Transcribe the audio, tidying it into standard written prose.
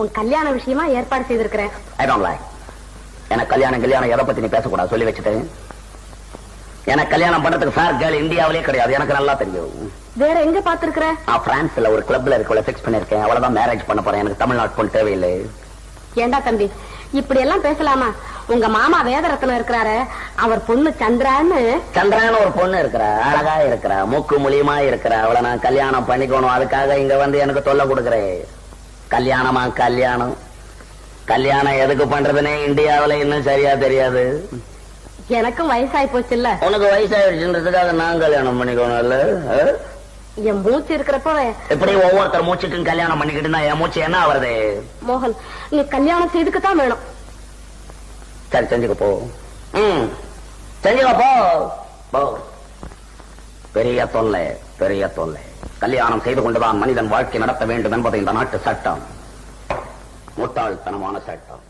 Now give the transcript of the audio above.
உன் கல்யாண விஷயமா ஏற்பாடு செய்திருக்கிறேன். எனக்கு கல்யாணம் எதை பத்தி நீ பேசக்கூடாது சொல்லி வச்சுட்டு. எனக்கு கல்யாணம் பண்றதுக்கு ஃபேர் கேர்ள் இந்தியாவிலே கிடையாது, எனக்கு நல்லா தெரியும். வேற எங்க பாத்துருக்கிற? நான் பிரான்ஸ்ல ஒரு கிளப்ல இருக்கவளை பிக்ஸ் பண்ணிருக்கேன். அவளதான் மேரேஜ் பண்ண போறேன். எனக்கு தமிழ்நாட்டு பொண்ணு தேவையில்லை. ஏண்டா தம்பி இப்படி எல்லாம் பேசலாமா? உங்க மாமா வேதரத்னம் இருக்கிறாரு, அவர் பொண்ணு சந்திரான்னு ஒரு பொண்ணு இருக்கிறா, அழகா இருக்கிறா, மூக்கு மூலியமா இருக்கிறா. அவளை நான் கல்யாணம் பண்ணிக்கணும். அதுக்காக இங்க வந்து எனக்கு தொல்லை கொடுக்குறேன். கல்யாணமா கல்யாணம் எதுக்கு பண்றதுன்னே இந்தியாவில இன்னும் சரியா தெரியாது. எனக்கும் வயசாயி போச்சு இல்ல? உனக்கு வயசாயிடுச்சுன்றதுக்காக நான் கல்யாணம் பண்ணிக்கணும் இல்ல? என் மூச்சு இருக்கிறப்ப எப்படி ஒவ்வொருத்தர் மூச்சுக்கும் கல்யாணம் பண்ணிக்கிட்டு என் மூச்சு என்ன வருது? மோகன், நீ கல்யாணம் செய்துக்குத்தான் வேணும். சரி செஞ்சுக்க போ. செஞ்சுக்க போ. பெரிய தொல்லை. கல்யாணம் செய்து கொண்டுதான் மனிதன் வாழ்க்கை நடத்த வேண்டும் என்பது இந்த நாட்டு சட்டம். முட்டாள்தனமான சட்டம்.